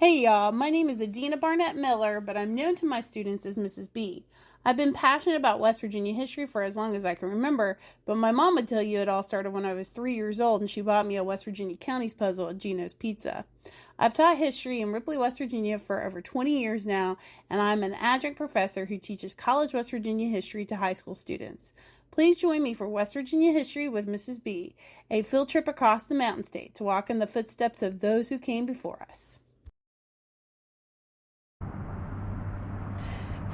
Hey y'all, my name is Adina Barnett Miller, but I'm known to my students as Mrs. B. I've been passionate about West Virginia history for as long as I can remember, but my mom would tell you it all started when I was 3 years old and she bought me a West Virginia counties puzzle at Gino's Pizza. I've taught history in Ripley, West Virginia for over 20 years now, and I'm an adjunct professor who teaches college West Virginia history to high school students. Please join me for West Virginia History with Mrs. B, a field trip across the Mountain State to walk in the footsteps of those who came before us.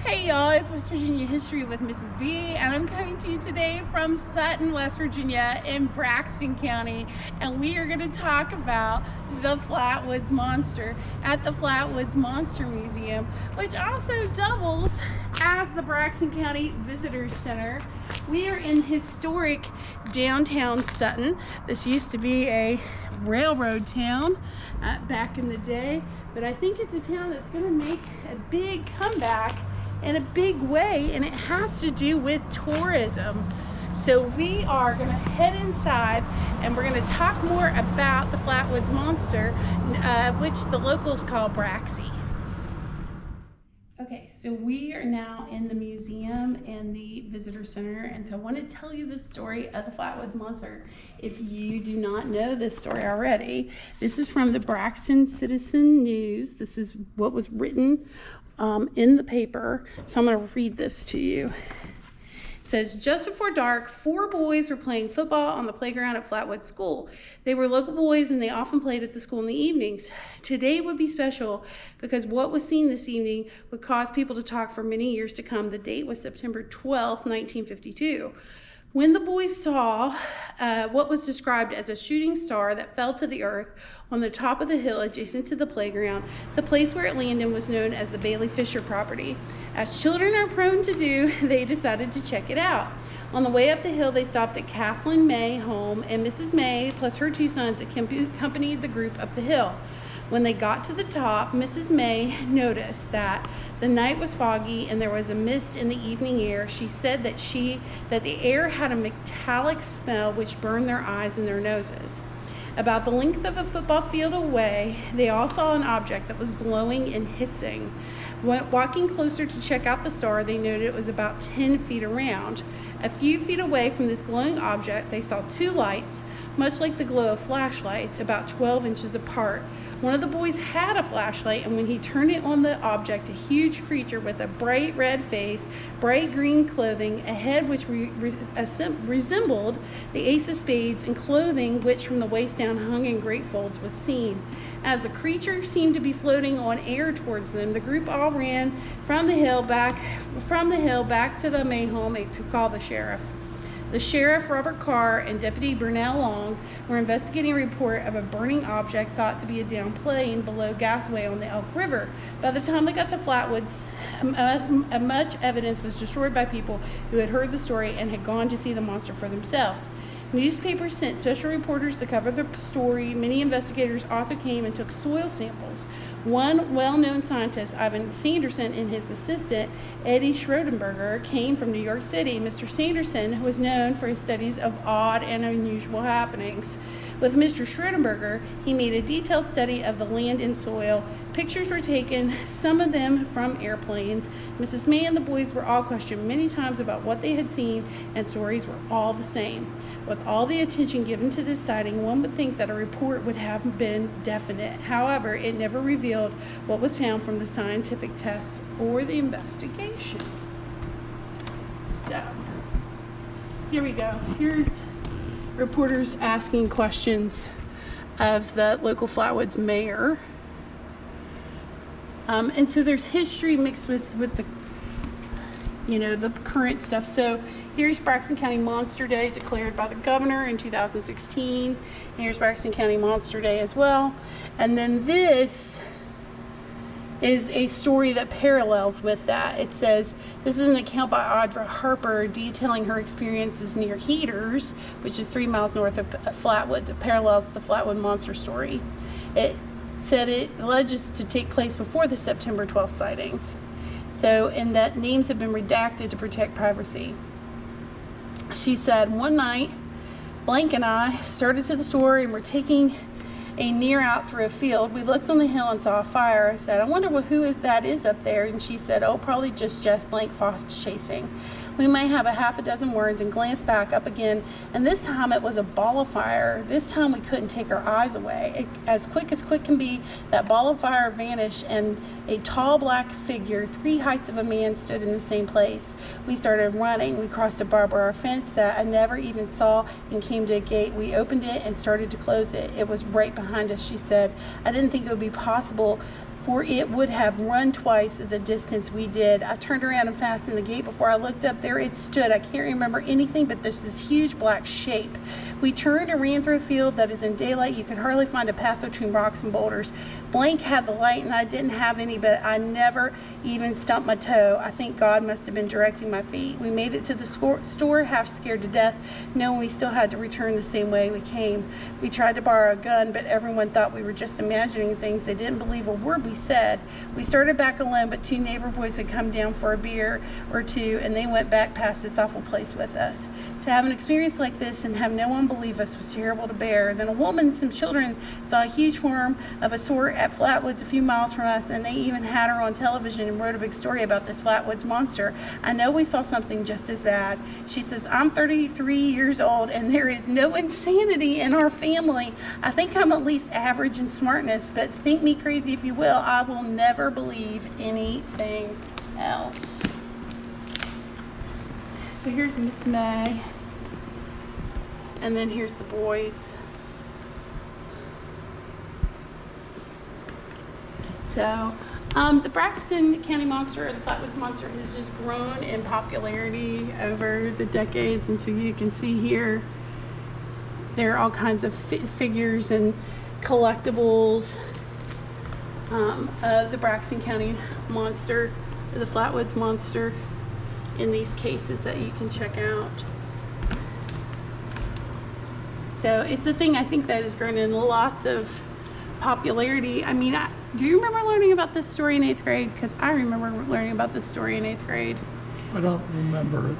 Hey y'all, it's West Virginia History with Mrs. B, and I'm coming to you today from Sutton, West Virginia in Braxton County, and we are going to talk about the Flatwoods Monster at the Flatwoods Monster Museum, which also doubles as the Braxton County Visitor Center. We are in historic downtown Sutton. This used to be a railroad town back in the day, but I think it's a town that's going to make a big comeback in a big way, and it has to do with tourism. So we are going to head inside and we're going to talk more about the Flatwoods Monster, which the locals call Braxie. Okay, so we are now in the museum and the visitor center, and so I want to tell you the story of the Flatwoods Monster. If you do not know this story already, this is from the Braxton Citizen News. This is what was written in the paper, so I'm going to read this to you. It says, just before dark, 4 boys were playing football on the playground at Flatwoods School. They were local boys and they often played at the school in the evenings. Today would be special because what was seen this evening would cause people to talk for many years to come. The date was September 12th, 1952. When the boys saw what was described as a shooting star that fell to the earth on the top of the hill adjacent to the playground, the place where it landed was known as the Bailey Fisher property. As children are prone to do, they decided to check it out. On the way up the hill, they stopped at Kathleen May home, and Mrs. May plus her 2 sons accompanied the group up the hill. When they got to the top, Mrs. May noticed that the night was foggy and there was a mist in the evening air. She said that the air had a metallic smell which burned their eyes and their noses. About the length of a football field away, they all saw an object that was glowing and hissing. Walking closer to check out the star, they noted it was about 10 feet around. A few feet away from this glowing object, they saw 2 lights, much like the glow of flashlights, about 12 inches apart. One of the boys had a flashlight, and when he turned it on the object, a huge creature with a bright red face, bright green clothing, a head which resembled the ace of spades, and clothing which from the waist down hung in great folds, was seen. As the creature seemed to be floating on air towards them, the group all ran from the hill back to the May home to call the sheriff. The sheriff, Robert Carr, and Deputy Burnell Long were investigating a report of a burning object thought to be a downed plane below Gasway on the Elk River. By the time they got to Flatwoods, much evidence was destroyed by people who had heard the story and had gone to see the monster for themselves. Newspapers sent special reporters to cover the story. Many investigators also came and took soil samples. One well-known scientist, Ivan Sanderson, and his assistant, Eddie Schrodenberger, came from New York City. Mr. Sanderson was known for his studies of odd and unusual happenings. With Mr. Schrodenberger, he made a detailed study of the land and soil. Pictures were taken, some of them from airplanes. Mrs. May and the boys were all questioned many times about what they had seen, and stories were all the same. With all the attention given to this sighting, one would think that a report would have been definite. However, it never revealed what was found from the scientific test or the investigation. So, here we go. Here's reporters asking questions of the local Flatwoods mayor. And so there's history mixed with the the current stuff. So here's Braxton County Monster Day declared by the governor in 2016. And here's Braxton County Monster Day as well. And then this is a story that parallels with that. It says, this is an account by Audra Harper detailing her experiences near Heaters, which is 3 miles north of Flatwoods. It parallels the Flatwood Monster story. It said it alleges to take place before the September 12th sightings. So, and that names have been redacted to protect privacy. She said, one night, Blank and I started to the store and were taking a near out through a field. We looked on the hill and saw a fire. I said, I wonder that is up there. And she said, oh, probably just Jess Blank fox chasing. We may have a half a dozen words and glanced back up again, and this time it was a ball of fire. This time we couldn't take our eyes away. As quick can be, that ball of fire vanished, and a tall black figure, 3 heights of a man, stood in the same place. We started running. We crossed a barbed wire fence that I never even saw and came to a gate. We opened it and started to close it. It was right behind us, she said. I didn't think it would be possible, for it would have run twice the distance we did. I turned around and fastened the gate. Before I looked up, there it stood. I can't remember anything, but there's this huge black shape. We turned and ran through a field that is in daylight. You could hardly find a path between rocks and boulders. Blank had the light and I didn't have any, but I never even stumped my toe. I think God must have been directing my feet. We made it to the store, half scared to death, knowing we still had to return the same way we came. We tried to borrow a gun, but everyone thought we were just imagining things. They didn't believe a word we said. We started back alone, but 2 neighbor boys had come down for a beer or two, and they went back past this awful place with us. To have an experience like this and have no one believe us was terrible to bear. Then a woman and some children saw a huge form of a sort at Flatwoods a few miles from us, and they even had her on television and wrote a big story about this Flatwoods monster. I know we saw something just as bad. She says, I'm 33 years old and there is no insanity in our family. I think I'm at least average in smartness, but think me crazy if you will, I will never believe anything else. So here's Miss May, and then here's the boys. So the Braxton County Monster, or the Flatwoods Monster, has just grown in popularity over the decades, and so you can see here there are all kinds of figures and collectibles of the Braxton County Monster, or the Flatwoods Monster, in these cases that you can check out. So it's the thing I think that has grown in lots of popularity. I mean, do you remember learning about this story in 8th grade? Because I remember learning about this story in 8th grade. I don't remember it.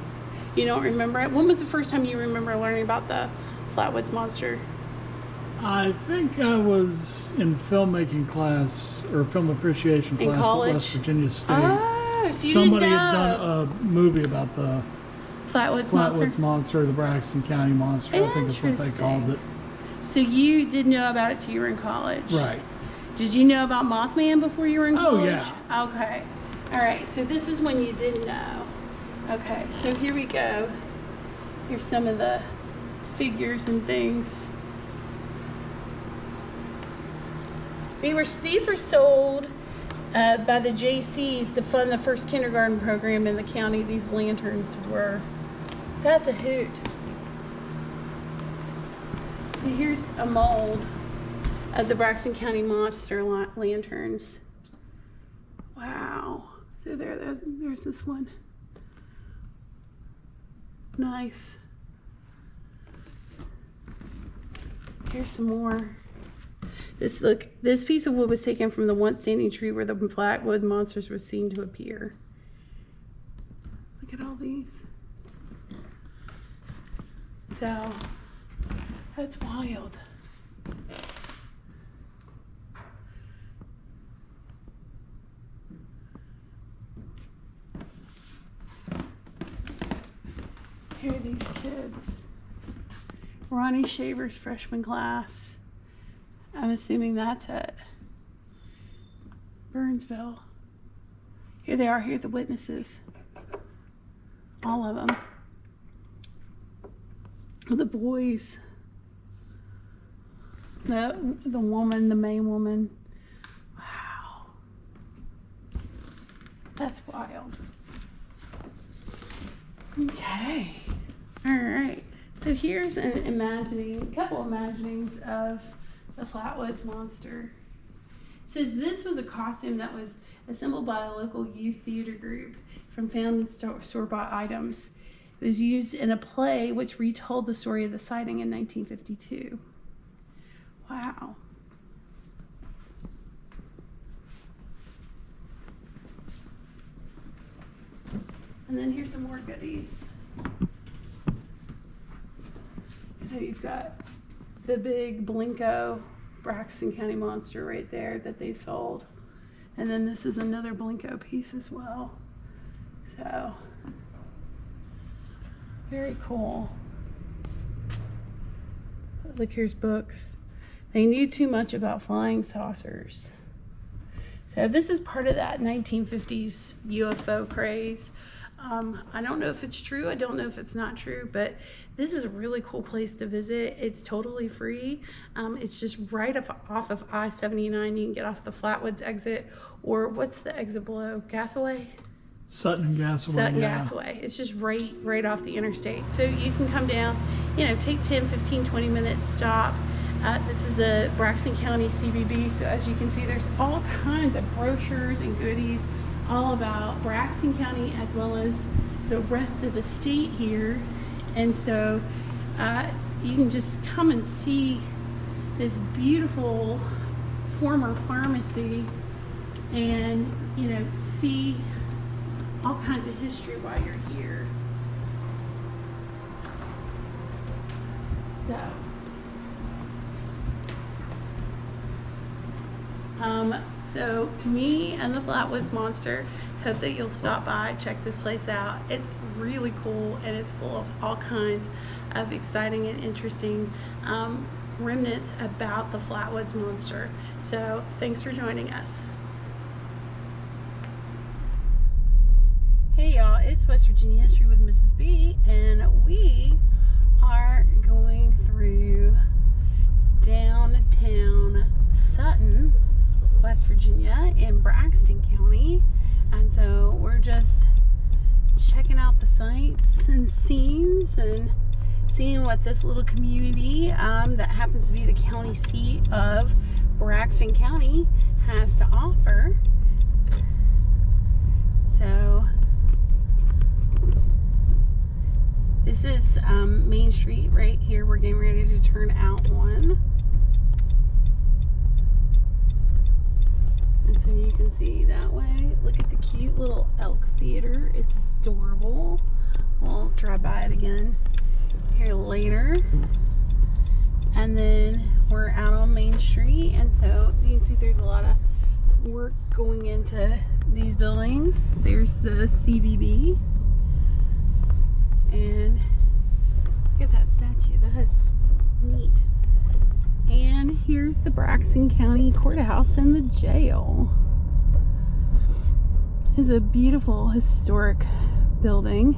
You don't remember it? When was the first time you remember learning about the Flatwoods Monster? I think I was in filmmaking class, or film appreciation class at West Virginia State. Oh, so you Somebody didn't know. had done a movie about the Flatwoods Monster, the Braxton County Monster, I think that's what they called it. So you didn't know about it till you were in college? Right. Did you know about Mothman before you were in college? Oh, yeah. Okay. All right, so this is when you didn't know. Okay, so here we go. Here's some of the figures and things. These were sold by the JCs to fund the first kindergarten program in the county. These lanterns were. That's a hoot. So here's a mold of the Braxton County Monster lanterns. Wow. So there's this one. Nice. Here's some more. This piece of wood was taken from the once standing tree where the Flatwood monsters were seen to appear. Look at all these. So, that's wild. Here are these kids. Ronnie Shaver's freshman class. I'm assuming that's at Burnsville. Here they are. Here are the witnesses. All of them. The boys. The woman, the main woman. Wow. That's wild. Okay. All right. So here's a couple imaginings of the Flatwoods Monster. It says this was a costume that was assembled by a local youth theater group from found in store-bought items. It was used in a play which retold the story of the sighting in 1952. Wow. And then here's some more goodies. So you've got the big Blinko Braxton County Monster right there that they sold. And then this is another Blinko piece as well. So, very cool. Look, here's books. They knew too much about flying saucers. So this is part of that 1950s UFO craze. I don't know if it's true. I don't know if it's not true, but this is a really cool place to visit. It's totally free. It's just right off of I-79. You can get off the Flatwoods exit, or what's the exit below? Gasaway? Sutton and Gasaway. Sutton, Gasaway. It's just right off the interstate. So you can come down, you know, take 10, 15, 20 minutes, stop. This is the Braxton County CBB. So as you can see, there's all kinds of brochures and goodies all about Braxton County as well as the rest of the state here. And so you can just come and see this beautiful former pharmacy and, you know, see all kinds of history while you're here. So me and the Flatwoods Monster hope that you'll stop by, check this place out. It's really cool, and it's full of all kinds of exciting and interesting remnants about the Flatwoods Monster. So thanks for joining us. Hey y'all, it's West Virginia History with Mrs. B, and we are going through downtown Sutton, West Virginia, in Braxton County. And so we're just checking out the sights and scenes and seeing what this little community that happens to be the county seat of Braxton County has to offer. So this is Main Street right here. We're getting ready to turn out one. And so you can see that way. Look at the cute little elk theater. It's adorable. We'll drive by it again here later. And then we're out on Main Street. And so you can see there's a lot of work going into these buildings. There's the CVB. And look at that statue. That is neat. And here's the Braxton County Courthouse and the jail. It's a beautiful historic building.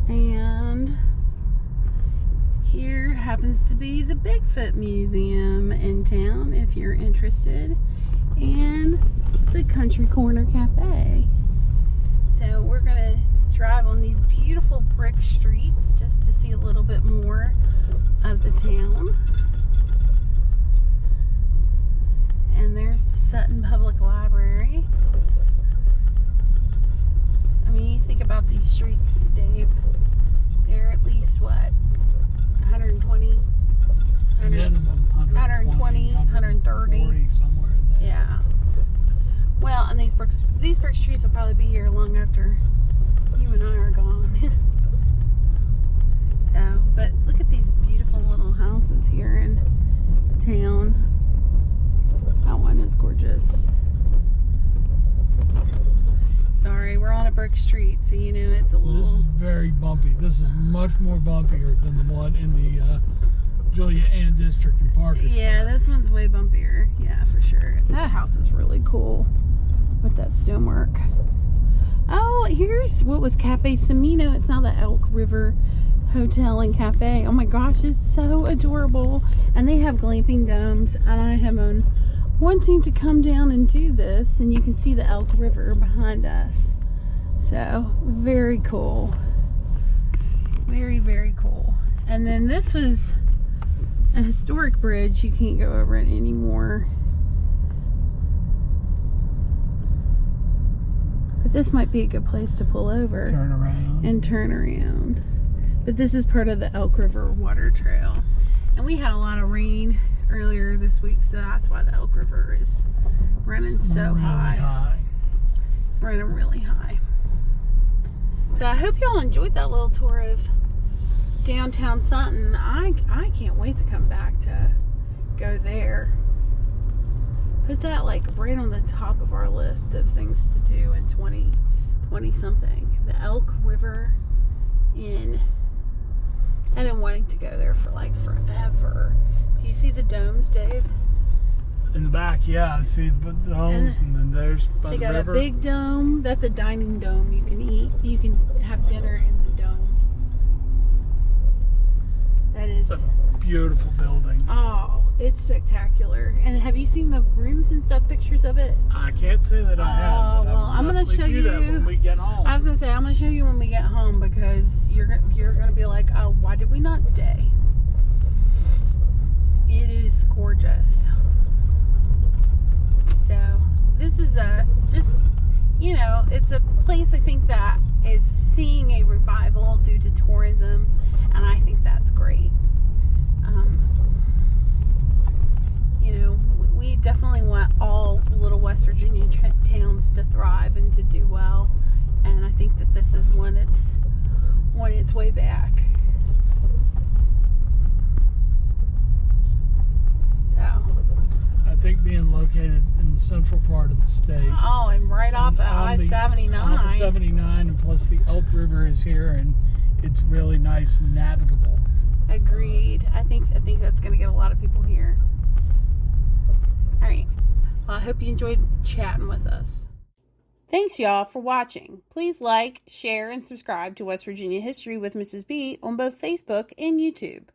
And here happens to be the Bigfoot Museum in town if you're interested. And the Country Corner Cafe. So we're going to drive on these beautiful brick streets just to see a little bit more of the town. And there's the Sutton Public Library. I mean, you think about these streets, Dave, they're at least what, 120, 130, somewhere in there. Yeah. Well, and these brick streets will probably be here long after you and I are gone. So, but look at these beautiful little houses here in town. That one is gorgeous. Sorry, we're on a brick street, so you know it's a little... This is very bumpy. This is much more bumpier than the one in the Julia Ann District in Parkersburg. Yeah, this one's way bumpier. Yeah, for sure. That house is really cool with that stonework. Oh, here's what was Cafe Semino. It's now the Elk River Hotel and Cafe. Oh my gosh, it's so adorable. And they have glamping domes, and I have been wanting to come down and do this, and you can see the Elk River behind us. So, very cool. Very, very cool. And then this was a historic bridge. You can't go over it anymore. But this might be a good place to pull over. Turn around. And turn around. But this is part of the Elk River Water Trail. And we had a lot of rain earlier this week, so that's why the Elk River is running so really high. Running really high. So I hope y'all enjoyed that little tour of downtown Sutton. I can't wait to come back to go there. Put that like right on the top of our list of things to do in 2020 something. The Elk River Inn. I've been wanting to go there for like forever. Do you see the domes, Dave? In the back, yeah, I see the domes, and then there's by the river. They got a big dome. That's a dining dome. You can eat. You can have dinner in the dome. That is a beautiful building. Oh, it's spectacular. And have you seen the rooms and stuff? Pictures of it? I can't say that I have. Oh, well, I'm gonna show you that when we get home. I was gonna say I'm gonna show you when we get home because you're gonna be like, oh, why did we not stay? It is gorgeous. So this is it's a place I think that is seeing a revival due to tourism, and I think that's great. We definitely want all little West Virginia towns to thrive and to do well, and I think that this is one it's on its way back. So I think being located in the central part of the state. Oh, and right off of I-79. Off of 79, and plus the Elk River is here, and it's really nice and navigable. Agreed. I think that's going to get a lot of people here. All right. Well, I hope you enjoyed chatting with us. Thanks, y'all, for watching. Please like, share, and subscribe to West Virginia History with Mrs. B on both Facebook and YouTube.